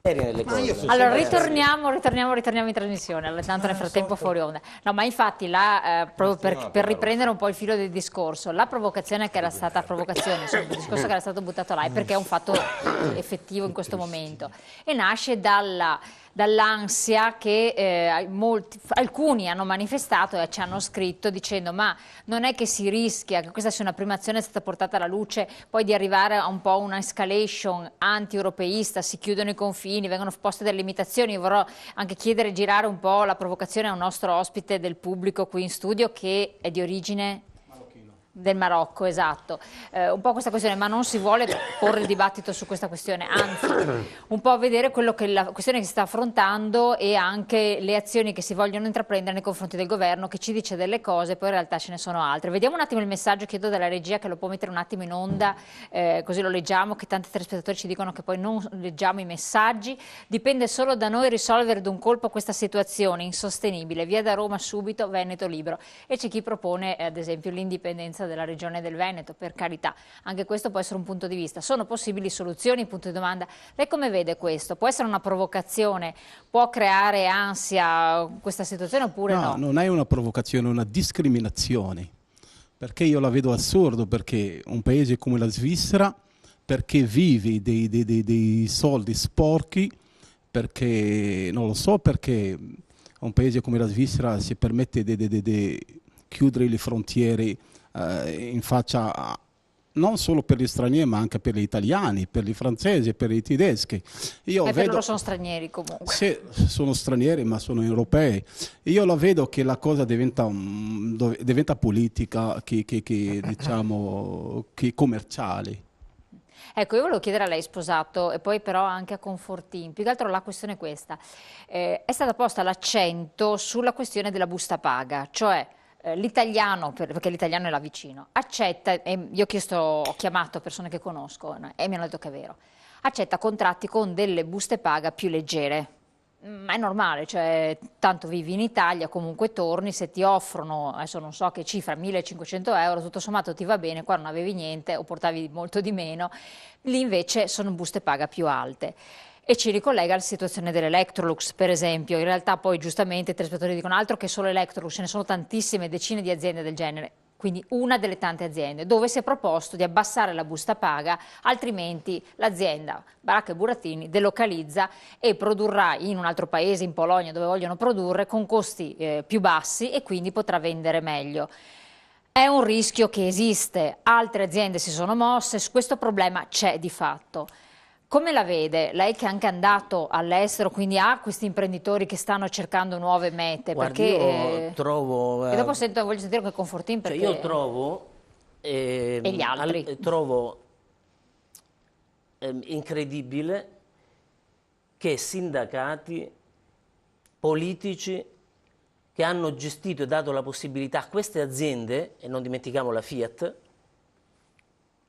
nelle Ma io cose. sono Allora, sempre ritorniamo in trasmissione, tanto nel frattempo fuori onda. No, ma infatti, proprio per riprendere un po' il filo del discorso, la provocazione che era stata, insomma, il discorso che era stato buttato là è perché è un fatto effettivo in questo momento e nasce dall'ansia che alcuni hanno manifestato e ci hanno scritto dicendo ma non è che si rischia che questa sia una prima azione stata portata alla luce poi di arrivare a un po' una escalation anti-europeista, si chiudono i confini, vengono poste delle limitazioni. Io vorrò anche chiedere, girare un po' la provocazione a un nostro ospite del pubblico qui in studio che è di origine del Marocco, esatto. Un po' questa questione, ma non si vuole porre il dibattito su questa questione, anzi, un po' vedere quello che la questione che si sta affrontando e anche le azioni che si vogliono intraprendere nei confronti del governo che ci dice delle cose, poi in realtà ce ne sono altre. Vediamo un attimo il messaggio, chiedo dalla regia che lo può mettere un attimo in onda, così lo leggiamo, che tanti telespettatori ci dicono che poi non leggiamo i messaggi. Dipende solo da noi risolvere d'un colpo questa situazione insostenibile, via da Roma subito, Veneto libero. E c'è chi propone ad esempio l'indipendenza della regione del Veneto, per carità, anche questo può essere un punto di vista. Sono possibili soluzioni? Punto di domanda. Lei come vede questo? Può essere una provocazione? Può creare ansia questa situazione oppure no? No, non è una provocazione, è una discriminazione. Perché io la vedo assurdo, perché un paese come la Svizzera, perché vive dei soldi sporchi, perché, non lo so, perché un paese come la Svizzera si permette di chiudere le frontiere in faccia non solo per gli stranieri ma anche per gli italiani, per i francesi, per i tedeschi. Io Per vedo, loro sono stranieri comunque. se sono stranieri ma sono europei, io la vedo che la cosa diventa, diventa politica diciamo, che commerciale. Ecco, io volevo chiedere a lei, sposato, e poi però anche a Confortin, più che altro la questione è questa. È stata posta l'accento sulla questione della busta paga, cioè l'italiano, perché l'italiano è là vicino, accetta, e io ho chiamato persone che conosco e mi hanno detto che è vero, accetta contratti con delle buste paga più leggere. Ma è normale, cioè tanto vivi in Italia, comunque torni, se ti offrono, adesso non so che cifra, 1500 euro, tutto sommato ti va bene, qua non avevi niente o portavi molto di meno, lì invece sono buste paga più alte. E ci ricollega alla situazione dell'Electrolux, per esempio. In realtà poi giustamente i telespettatori dicono altro che solo Electrolux, ce ne sono tantissime, decine di aziende del genere. Quindi una delle tante aziende dove si è proposto di abbassare la busta paga, altrimenti l'azienda Baracca e Burattini delocalizza e produrrà in un altro paese, in Polonia, dove vogliono produrre, con costi più bassi e quindi potrà vendere meglio. È un rischio che esiste, altre aziende si sono mosse, questo problema c'è di fatto. Come la vede? Lei che è anche andato all'estero, quindi ha questi imprenditori che stanno cercando nuove mete, Guardi, perché io trovo... e dopo voglio sentire che Confortin cioè perché io trovo... e gli altri. trovo incredibile che sindacati, politici che hanno gestito e dato la possibilità a queste aziende, e non dimentichiamo la Fiat,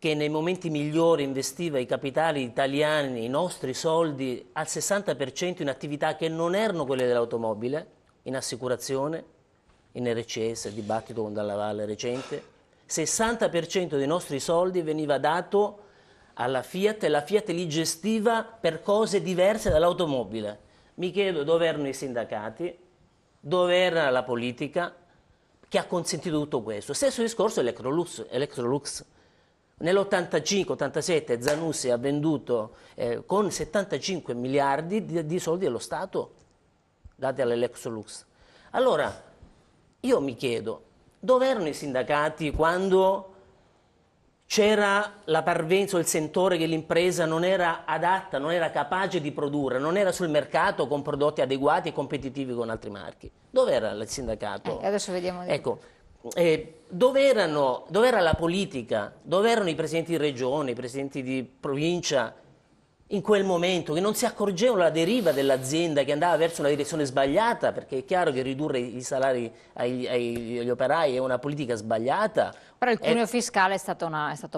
che nei momenti migliori investiva i capitali italiani, i nostri soldi, al 60% in attività che non erano quelle dell'automobile, in assicurazione, in RCS, dibattito con Dalla Valle recente, 60% dei nostri soldi veniva dato alla Fiat e la Fiat li gestiva per cose diverse dall'automobile. Mi chiedo dove erano i sindacati, dove era la politica che ha consentito tutto questo. Stesso discorso Electrolux. Nell'85-87 Zanussi ha venduto con 75 miliardi di soldi dello Stato dati all'Electrolux. Allora, io mi chiedo, dove erano i sindacati quando c'era la parvenza o il sentore che l'impresa non era adatta, non era capace di produrre, non era sul mercato con prodotti adeguati e competitivi con altri marchi? Dove era il sindacato? Adesso vediamo. Ecco, dove era la politica? Dove erano i presidenti di regione, i presidenti di provincia in quel momento, che non si accorgevano della deriva dell'azienda che andava verso una direzione sbagliata, perché è chiaro che ridurre i salari agli operai è una politica sbagliata. Però il cuneo fiscale è stato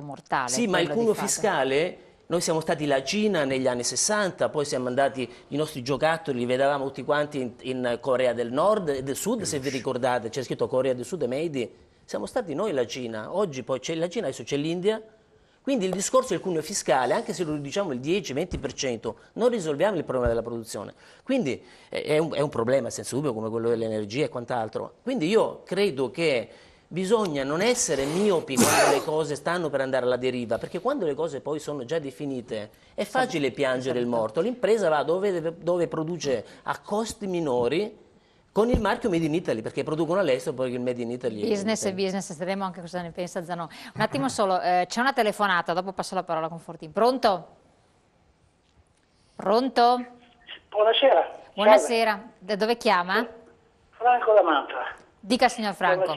mortale. Sì, ma il cuneo fiscale, noi siamo stati la Cina negli anni 60, poi siamo andati, i nostri giocattoli li vedevamo tutti quanti in Corea del Nord e del Sud, se vi ricordate, c'è scritto Corea del Sud e Made. Siamo stati noi la Cina, oggi poi c'è la Cina, adesso c'è l'India, Quindi il discorso del cuneo fiscale, anche se lo riduciamo il 10-20%, non risolviamo il problema della produzione. Quindi è un problema senza dubbio come quello dell'energia e quant'altro. Quindi io credo che bisogna non essere miopi quando le cose stanno per andare alla deriva, perché quando le cose poi sono già definite è facile piangere il morto. L'impresa va dove produce a costi minori con il marchio Made in Italy, perché producono all'estero, poi il Made in Italy. Business e business, vedremo anche cosa ne pensa Zanon. Un attimo solo, c'è una telefonata, dopo passo la parola con Fortin. Pronto? Pronto? Buonasera. Buonasera, da dove chiama? Franco da Manta. Dica signor Franco.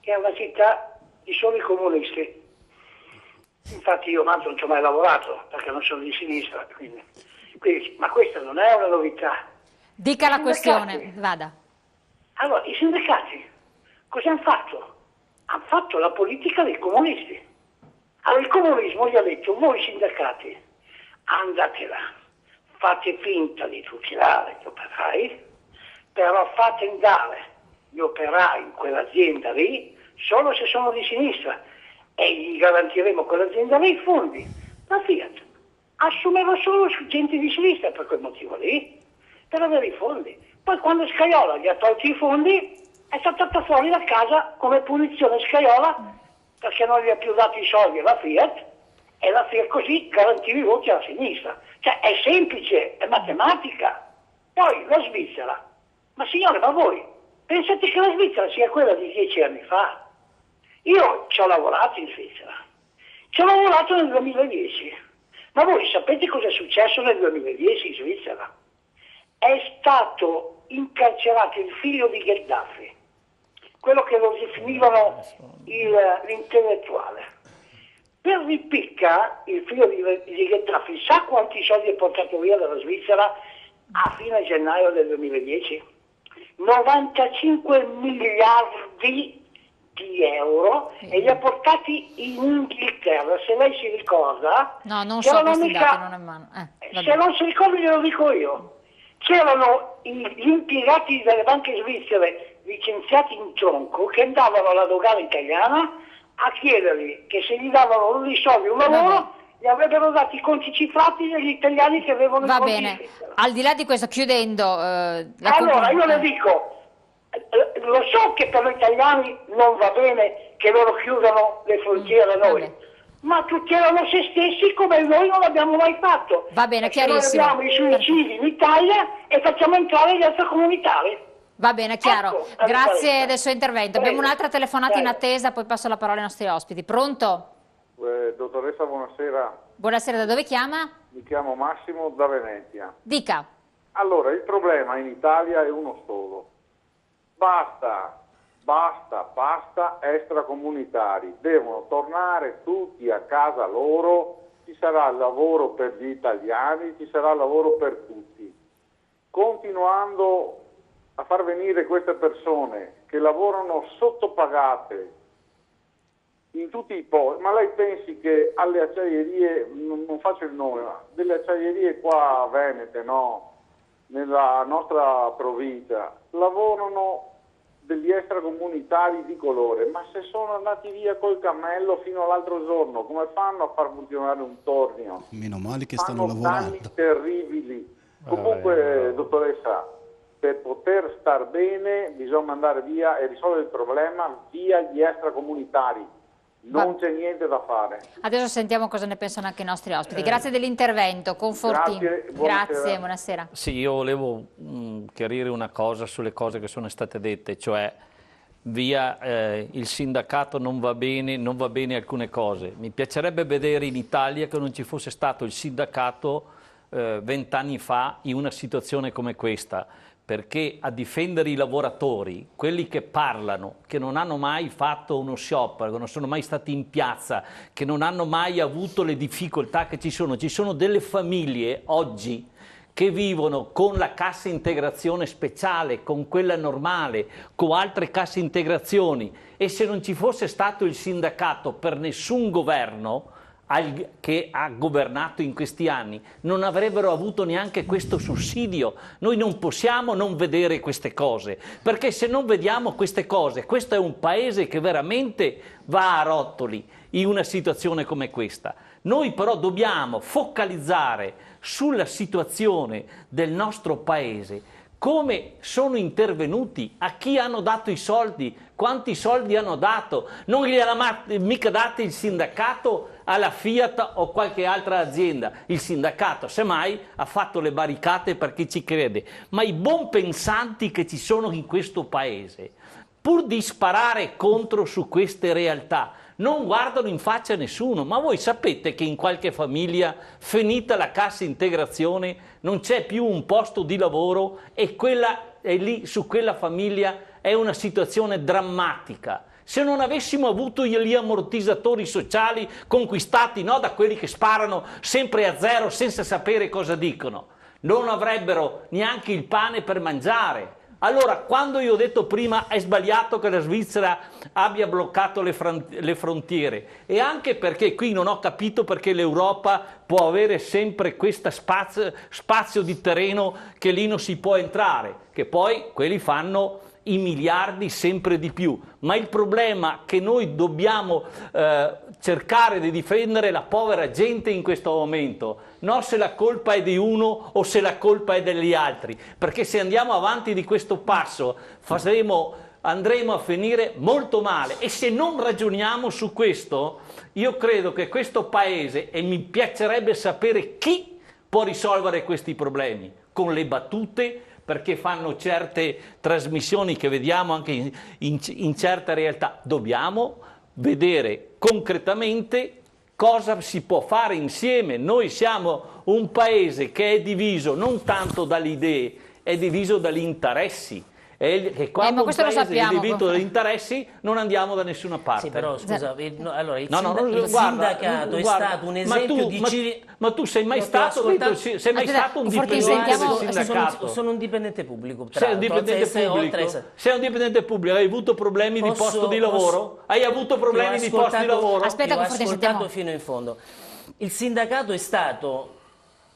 Che è una città di soli comunisti. Infatti io a Manta non ci ho mai lavorato, perché non sono di sinistra. Ma questa non è una novità. Dica la questione, vada. Allora, i sindacati cosa hanno fatto? Hanno fatto la politica dei comunisti. Allora il comunismo gli ha detto: voi sindacati andate là, fate finta di tutelare gli operai, però fate andare gli operai in quell'azienda lì solo se sono di sinistra e gli garantiremo a quell'azienda lì i fondi. La Fiat assumeva solo gente di sinistra per quel motivo lì, per avere i fondi. Poi quando Scajola gli ha tolto i fondi è saltata fuori da casa come punizione Scajola, perché non gli ha più dato i soldi alla Fiat, e la Fiat così garantiva i voti alla sinistra. Cioè è semplice, è matematica. Poi la Svizzera, ma signore, ma voi pensate che la Svizzera sia quella di 10 anni fa? Io ci ho lavorato in Svizzera, ci ho lavorato nel 2010, ma voi sapete cosa è successo nel 2010 in Svizzera? È stato incarcerato il figlio di Gheddafi, quello che lo definivano l'intellettuale. Per ripicca, il figlio di Gheddafi, sa quanti soldi ha portato via dalla Svizzera a fine gennaio del 2010? 95 miliardi di euro e li ha portati in Inghilterra. Se lei si ricorda, no, non so questi dati, non è mano. Se non si ricorda glielo dico io. C'erano gli impiegati delle banche svizzere licenziati in tronco che andavano alla dogana italiana a chiedergli che se gli davano i soldi un lavoro gli avrebbero dati i conti cifrati degli italiani che avevano i conti in Svizzera. Al di là di questo, chiudendo allora io le dico, lo so che per noi italiani non va bene che loro chiudano le frontiere a noi, ma tutelano se stessi come noi non l'abbiamo mai fatto. Va bene, chiarissimo. Noi abbiamo i suicidi in Italia e facciamo entrare gli extracomunitari. Va bene, chiaro. Ecco, grazie del suo intervento. Prego. Abbiamo un'altra telefonata in attesa, poi passo la parola ai nostri ospiti. Pronto? Dottoressa, buonasera. Buonasera, da dove chiama? Mi chiamo Massimo da Venezia. Dica. Allora, il problema in Italia è uno solo. Basta extracomunitari. Devono tornare tutti a casa loro, ci sarà lavoro per gli italiani, ci sarà lavoro per tutti. Continuando a far venire queste persone che lavorano sottopagate in tutti i posti, ma lei pensi che alle acciaierie, non faccio il nome, ma delle acciaierie qua a Venete, no, nella nostra provincia, lavorano degli extracomunitari di colore, ma se sono andati via col cammello fino all'altro giorno, come fanno a far funzionare un tornio? Meno male che stanno lavorando. Danni terribili. Comunque, dottoressa, per poter star bene bisogna andare via e risolvere il problema via gli extracomunitari. Non c'è niente da fare. Adesso sentiamo cosa ne pensano anche i nostri ospiti. Grazie dell'intervento, Confortini. Grazie, buonasera. Sì, io volevo chiarire una cosa sulle cose che sono state dette, cioè via il sindacato non va bene alcune cose. Mi piacerebbe vedere in Italia che non ci fosse stato il sindacato 20 anni fa in una situazione come questa, perché a difendere i lavoratori, quelli che parlano, che non hanno mai fatto uno sciopero, che non sono mai stati in piazza, che non hanno mai avuto le difficoltà che ci sono delle famiglie oggi che vivono con la cassa integrazione speciale, con quella normale, con altre casse integrazioni, e se non ci fosse stato il sindacato per nessun governo, che ha governato in questi anni non avrebbero avuto neanche questo sussidio. Noi non possiamo non vedere queste cose, perché se non vediamo queste cose, questo è un paese che veramente va a rotoli in una situazione come questa. Noi però dobbiamo focalizzare sulla situazione del nostro paese, come sono intervenuti, a chi hanno dato i soldi, quanti soldi hanno dato. Non gli hanno mica dato il sindacato alla Fiat o qualche altra azienda. Il sindacato, semmai, ha fatto le barricate per chi ci crede. Ma i buon pensanti che ci sono in questo paese, pur di sparare contro su queste realtà, non guardano in faccia a nessuno. Ma voi sapete che in qualche famiglia, finita la cassa integrazione, non c'è più un posto di lavoro e lì su quella famiglia è una situazione drammatica. Se non avessimo avuto gli ammortizzatori sociali conquistati, no, da quelli che sparano sempre a zero senza sapere cosa dicono, non avrebbero neanche il pane per mangiare. Allora, quando io ho detto prima è sbagliato che la Svizzera abbia bloccato le frontiere, e anche perché qui non ho capito perché l'Europa può avere sempre questo spazio di terreno che lì non si può entrare, che poi quelli fanno i miliardi sempre di più, ma il problema è che noi dobbiamo cercare di difendere la povera gente in questo momento, non se la colpa è di uno o se la colpa è degli altri, perché se andiamo avanti di questo passo andremo a finire molto male, e se non ragioniamo su questo, io credo che questo paese, e mi piacerebbe sapere chi può risolvere questi problemi, con le battute, perché fanno certe trasmissioni che vediamo anche in certe realtà. Dobbiamo vedere concretamente cosa si può fare insieme. Noi siamo un paese che è diviso non tanto dalle idee, è diviso dagli interessi. E quando un paese è diviso dagli interessi non andiamo da nessuna parte. Sì, però scusa, allora il sindacato è stato un esempio di ma tu sei mai stato un dipendente del sindacato? Sono un dipendente pubblico. Sei un dipendente pubblico? Sei un dipendente pubblico, hai avuto problemi di posto di lavoro? Hai avuto problemi di posto di lavoro? Aspetta, ho ascoltato fino in fondo. Il sindacato è stato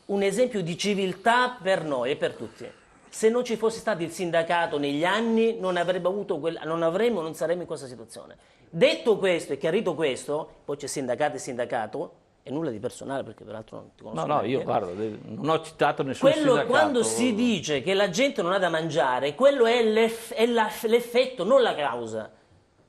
un esempio di civiltà per noi e per tutti. Se non ci fosse stato il sindacato negli anni non saremmo in questa situazione. Detto questo e chiarito questo, poi c'è sindacato e sindacato, e nulla di personale perché peraltro non ti conosco. No, io guarda, non ho citato nessun sindacato. Quando si dice che la gente non ha da mangiare, quello è l'effetto, non la causa.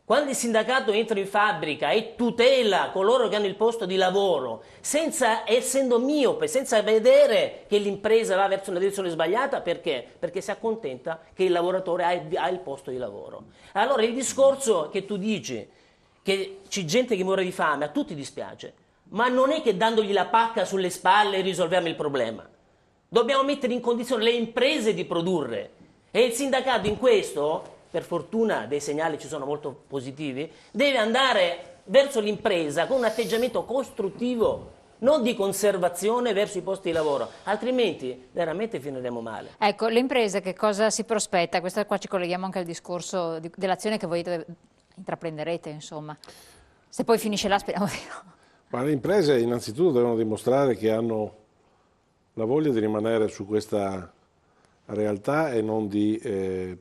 Quando il sindacato entra in fabbrica e tutela coloro che hanno il posto di lavoro, essendo miope, senza vedere che l'impresa va verso una direzione sbagliata, perché? Perché si accontenta che il lavoratore ha il posto di lavoro. Allora il discorso che tu dici, che c'è gente che muore di fame, a tutti dispiace, ma non è che dandogli la pacca sulle spalle risolviamo il problema. Dobbiamo mettere in condizione le imprese di produrre, e il sindacato in questo, per fortuna dei segnali ci sono molto positivi, deve andare verso l'impresa con un atteggiamento costruttivo, non di conservazione verso i posti di lavoro, altrimenti veramente finiremo male. Ecco, le imprese che cosa si prospetta? Questa qua ci colleghiamo anche al discorso dell'azione che voi intraprenderete, insomma. Se poi finisce là, speriamo di no. Ma le imprese innanzitutto devono dimostrare che hanno la voglia di rimanere su questa realtà e non di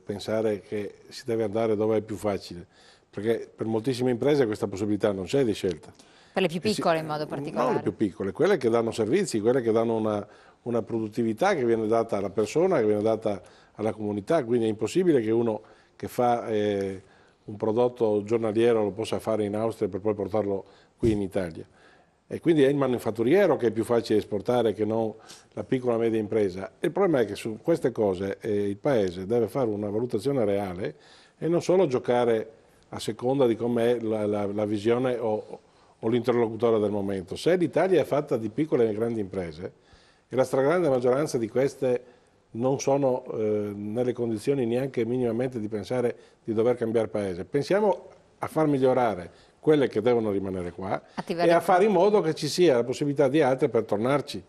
pensare che si deve andare dove è più facile, perché per moltissime imprese questa possibilità non c'è di scelta. Per le più piccole in modo particolare. Non le più piccole, quelle che danno servizi, quelle che danno una produttività che viene data alla persona, che viene data alla comunità, quindi è impossibile che uno che fa un prodotto giornaliero lo possa fare in Austria per poi portarlo qui in Italia. E quindi è il manifatturiero che è più facile esportare che non la piccola e media impresa. Il problema è che su queste cose il Paese deve fare una valutazione reale e non solo giocare a seconda di com'è la visione o l'interlocutore del momento. Se l'Italia è fatta di piccole e grandi imprese e la stragrande maggioranza di queste non sono nelle condizioni neanche minimamente di pensare di dover cambiare Paese, pensiamo a far migliorare quelle che devono rimanere qua e a fare in modo che ci sia la possibilità di altre per tornarci,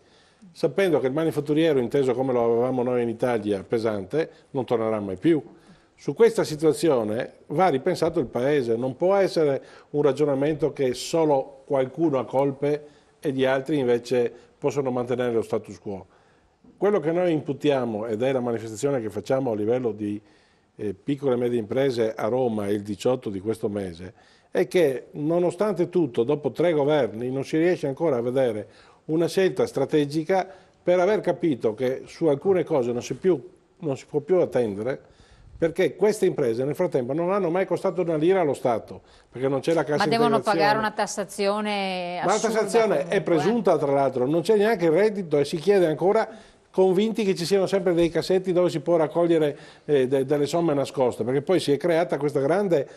sapendo che il manifatturiero, inteso come lo avevamo noi in Italia, pesante, non tornerà mai più. Su questa situazione va ripensato il Paese, non può essere un ragionamento che solo qualcuno ha colpe e gli altri invece possono mantenere lo status quo. Quello che noi imputiamo, ed è la manifestazione che facciamo a livello di piccole e medie imprese a Roma il 18 di questo mese, è che nonostante tutto, dopo 3 governi, non si riesce ancora a vedere una scelta strategica per aver capito che su alcune cose non si può più attendere, perché queste imprese nel frattempo non hanno mai costato una lira allo Stato, perché non c'è la cassa integrazione. Ma devono pagare una tassazione assurda. Ma la tassazione comunque, è presunta, tra l'altro, non c'è neanche il reddito e si chiede ancora, convinti che ci siano sempre dei cassetti dove si può raccogliere delle somme nascoste, perché poi si è creata questa grande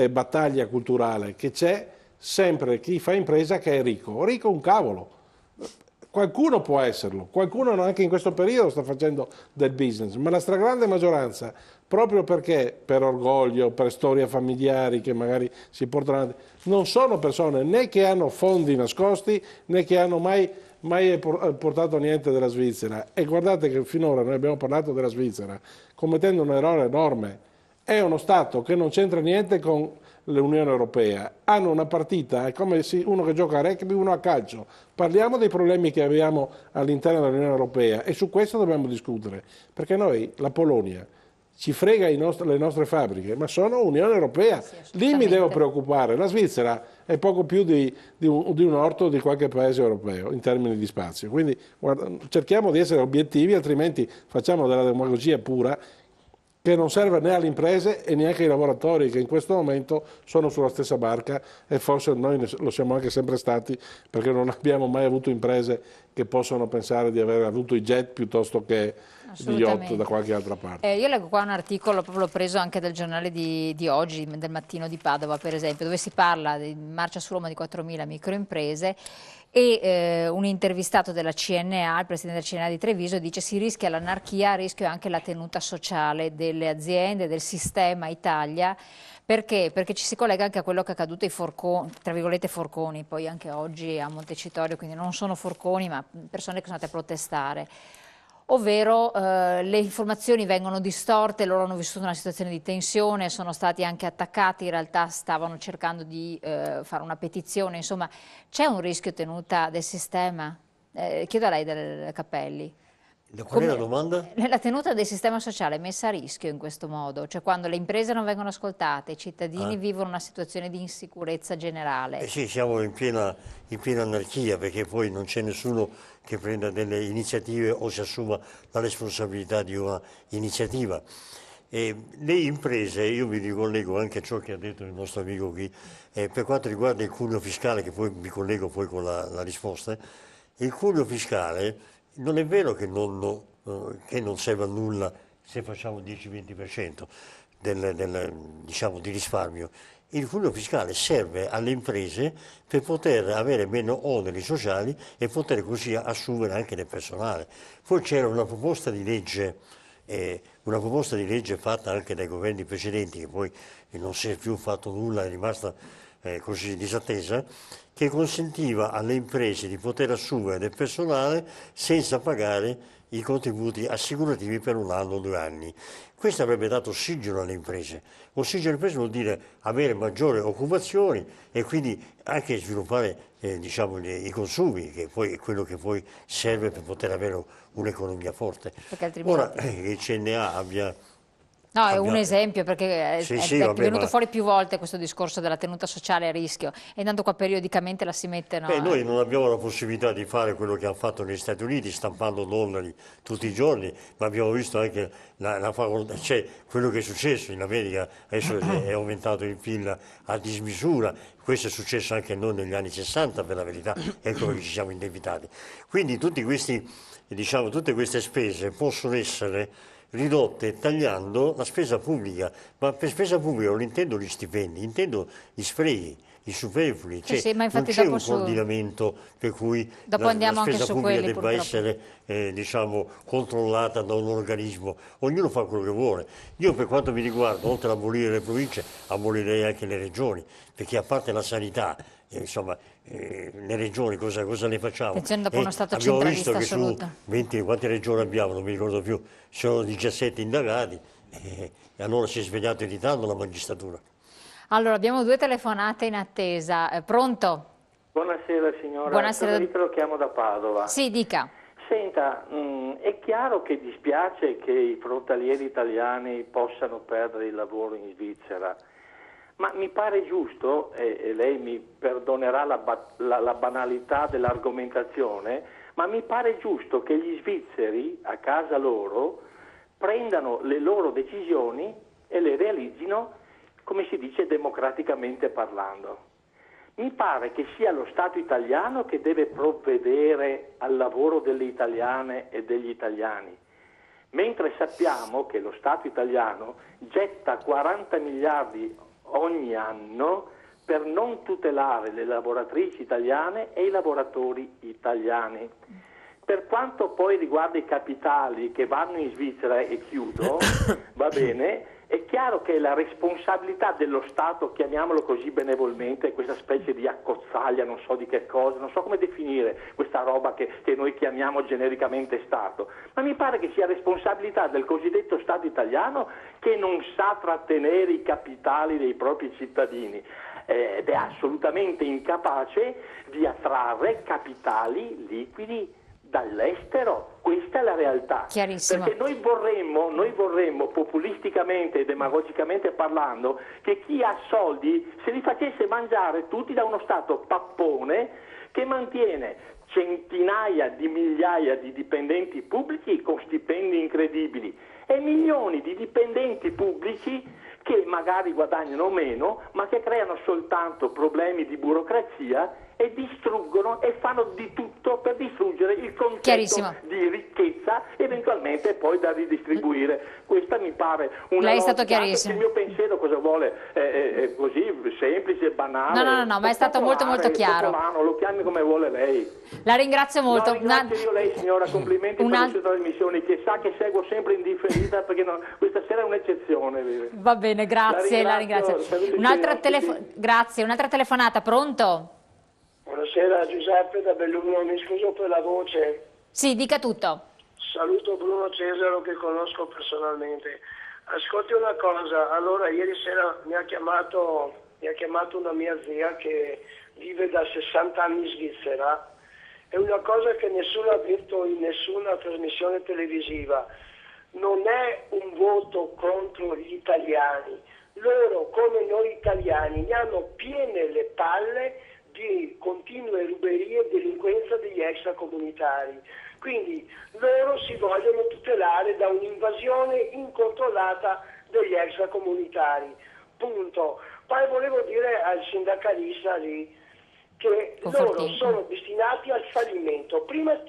battaglia culturale che c'è sempre chi fa impresa che è ricco. Ricco un cavolo. Qualcuno può esserlo, qualcuno anche in questo periodo sta facendo del business, ma la stragrande maggioranza, proprio perché per orgoglio, per storie familiari che magari si portano avanti, non sono persone né che hanno fondi nascosti né che hanno mai portato niente della Svizzera. E guardate che finora noi abbiamo parlato della Svizzera commettendo un errore enorme. È uno Stato che non c'entra niente con l'Unione Europea, hanno una partita, è come uno che gioca a rugby, uno a calcio. Parliamo dei problemi che abbiamo all'interno dell'Unione Europea e su questo dobbiamo discutere, perché noi, la Polonia, ci frega le nostre fabbriche, ma sono Unione Europea, lì mi devo preoccupare. La Svizzera è poco più di un orto di qualche paese europeo in termini di spazio, quindi cerchiamo di essere obiettivi, altrimenti facciamo della demagogia pura che non serve né alle imprese e neanche ai lavoratori che in questo momento sono sulla stessa barca, e forse noi lo siamo anche sempre stati, perché non abbiamo mai avuto imprese che possono pensare di aver avuto i jet piuttosto che gli yacht da qualche altra parte. Io leggo qua un articolo, proprio l'ho preso anche dal giornale di oggi, del Mattino di Padova per esempio, dove si parla di marcia su Roma di 4.000 microimprese. E un intervistato della CNA, il presidente del CNA di Treviso, dice: si rischia l'anarchia, a rischio anche la tenuta sociale delle aziende, del sistema Italia. Perché? Perché ci si collega anche a quello che è accaduto ai forconi, tra virgolette forconi, poi anche oggi a Montecitorio, quindi non sono forconi ma persone che sono andate a protestare. Ovvero le informazioni vengono distorte, loro hanno vissuto una situazione di tensione, sono stati anche attaccati, in realtà stavano cercando di fare una petizione, insomma c'è un rischio tenuta del sistema? Chiedo a lei del Cappelli. Qual è la domanda? La tenuta del sistema sociale è messa a rischio in questo modo, cioè quando le imprese non vengono ascoltate, i cittadini vivono una situazione di insicurezza generale. Sì, siamo in piena anarchia, perché poi non c'è nessuno che prenda delle iniziative o si assuma la responsabilità di una iniziativa. Le imprese, io mi ricollego anche a ciò che ha detto il nostro amico qui, per quanto riguarda il cuneo fiscale, che poi mi collego poi con la risposta, il cuneo fiscale non è vero che non serve a nulla se facciamo 10-20% diciamo, di risparmio. Il cuneo fiscale serve alle imprese per poter avere meno oneri sociali e poter così assumere anche del personale. Poi c'era una proposta di legge fatta anche dai governi precedenti, che poi non si è più fatto nulla, è rimasta così disattesa, che consentiva alle imprese di poter assumere del personale senza pagare i contributi assicurativi per 1 anno o 2 anni. Questo avrebbe dato ossigeno alle imprese. Ossigeno alle imprese vuol dire avere maggiore occupazione e quindi anche sviluppare diciamo, i consumi, che poi è quello che poi serve per poter avere un'economia forte. Ora il CNA abbia... No, è un esempio, perché è venuto fuori più volte questo discorso della tenuta sociale a rischio, e intanto qua periodicamente la si mette... Noi non abbiamo la possibilità di fare quello che hanno fatto negli Stati Uniti, stampando dollari tutti i giorni, ma abbiamo visto anche quello che è successo in America, adesso è aumentato il PIL a dismisura, questo è successo anche a noi negli anni 60 per la verità, ecco che ci siamo indebitati. Quindi tutte queste spese possono essere ridotte tagliando la spesa pubblica, ma per spesa pubblica non intendo gli stipendi, intendo gli sprechi, i superflui, ma non c'è un coordinamento per cui la spesa pubblica debba essere diciamo, controllata da un organismo, ognuno fa quello che vuole. Io per quanto mi riguarda, oltre ad abolire le province, abolirei anche le regioni, perché a parte la sanità, insomma, le regioni cosa ne facciamo? Abbiamo visto che su 20, quante regioni abbiamo, non mi ricordo più, sono 17 indagati e allora si è svegliato in ritardo la magistratura. Allora, abbiamo 2 telefonate in attesa. Pronto? Buonasera signora, Buonasera. sono Italo, chiamo da Padova. Sì, dica. Senta, è chiaro che dispiace che i frontalieri italiani possano perdere il lavoro in Svizzera, ma mi pare giusto, e lei mi perdonerà la banalità dell'argomentazione, ma mi pare giusto che gli svizzeri a casa loro prendano le loro decisioni e le realizzino, come si dice, democraticamente parlando. Mi pare che sia lo Stato italiano che deve provvedere al lavoro delle italiane e degli italiani, mentre sappiamo che lo Stato italiano getta 40 miliardi ogni anno per non tutelare le lavoratrici italiane e i lavoratori italiani. Per quanto poi riguarda i capitali che vanno in Svizzera, e chiudo, va bene, è chiaro che la responsabilità dello Stato, chiamiamolo così benevolmente, questa specie di accozzaglia, non so di che cosa, non so come definire questa roba che noi chiamiamo genericamente Stato, ma mi pare che sia responsabilità del cosiddetto Stato italiano che non sa trattenere i capitali dei propri cittadini ed è assolutamente incapace di attrarre capitali liquidi dall'estero. Questa è la realtà. Chiarissimo. Perché noi vorremmo populisticamente e demagogicamente parlando che chi ha soldi se li facesse mangiare tutti da uno Stato pappone che mantiene centinaia di migliaia di dipendenti pubblici con stipendi incredibili e milioni di dipendenti pubblici che magari guadagnano meno ma che creano soltanto problemi di burocrazia e distruggono e fanno di tutto per distruggere il concetto di ricchezza eventualmente poi da ridistribuire. Questa mi pare una Lei è logica, stato chiarissimo. il mio pensiero cosa vuole è così semplice, banale. No, ma è stato molto chiaro. Popolano, lo chiami come vuole lei. La ringrazio molto. No, ringrazio io lei signora, complimenti per le sue trasmissioni, che sa che seguo sempre in differita perché questa sera è un'eccezione. Va bene, grazie, la ringrazio. Grazie, un'altra telefonata, pronto? Buonasera, Giuseppe da Belluno, mi scuso per la voce. Sì, dica tutto. Saluto Bruno Cesaro che conosco personalmente. Ascolti una cosa, allora ieri sera mi ha chiamato una mia zia che vive da 60 anni in Svizzera. È una cosa che nessuno ha detto in nessuna trasmissione televisiva. Non è un voto contro gli italiani. Loro, come noi italiani, ne hanno piene le palle di continue ruberie e delinquenza degli extracomunitari. Quindi loro si vogliono tutelare da un'invasione incontrollata degli extracomunitari. Punto. Poi volevo dire al sindacalista lì che loro sono destinati al fallimento. Prima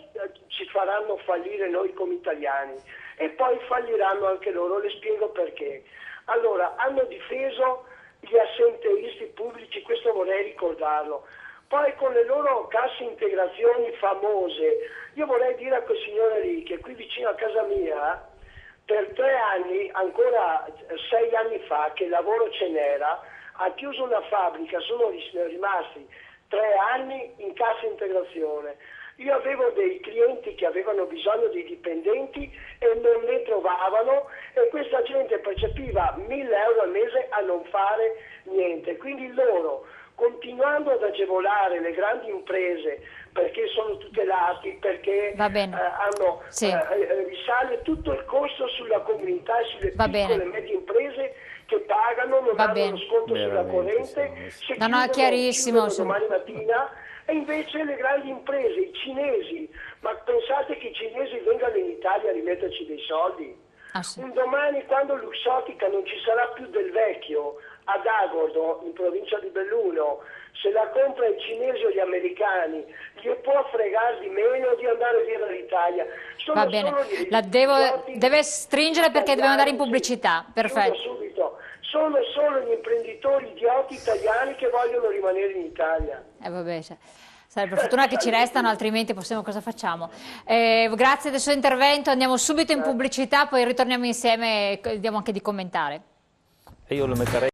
ci faranno fallire noi come italiani e poi falliranno anche loro. Le spiego perché. Allora, hanno difeso gli assenteisti pubblici, questo vorrei ricordarlo. Poi con le loro casse integrazioni famose, io vorrei dire a quel signore lì che qui vicino a casa mia, per 3 anni, ancora 6 anni fa, che lavoro ce n'era, ha chiuso una fabbrica, sono rimasti 3 anni in cassa integrazione. Io avevo dei clienti che avevano bisogno di dipendenti e non ne trovavano e questa gente percepiva 1.000 euro al mese a non fare niente. Quindi loro, continuando ad agevolare le grandi imprese perché sono tutelati, perché risale tutto il costo sulla comunità e sulle piccole e medie imprese che pagano, non hanno lo sconto sulla corrente, se chiudono domani mattina. E invece le grandi imprese, i cinesi, ma pensate che i cinesi vengano in Italia a rimetterci dei soldi? Un domani, quando Luxottica non ci sarà più del vecchio ad Agordo, in provincia di Belluno, se la compra i cinesi o gli americani, gli può fregare di meno di andare via dall'Italia. Va bene, deve stringere perché dobbiamo andare in pubblicità. Perfetto. Subito. Sono solo gli imprenditori idioti italiani che vogliono rimanere in Italia. Vabbè, sarebbe per fortuna che ci restano, altrimenti cosa facciamo? Grazie del suo intervento, andiamo subito in pubblicità, poi ritorniamo insieme e vediamo anche di commentare. E io lo metterei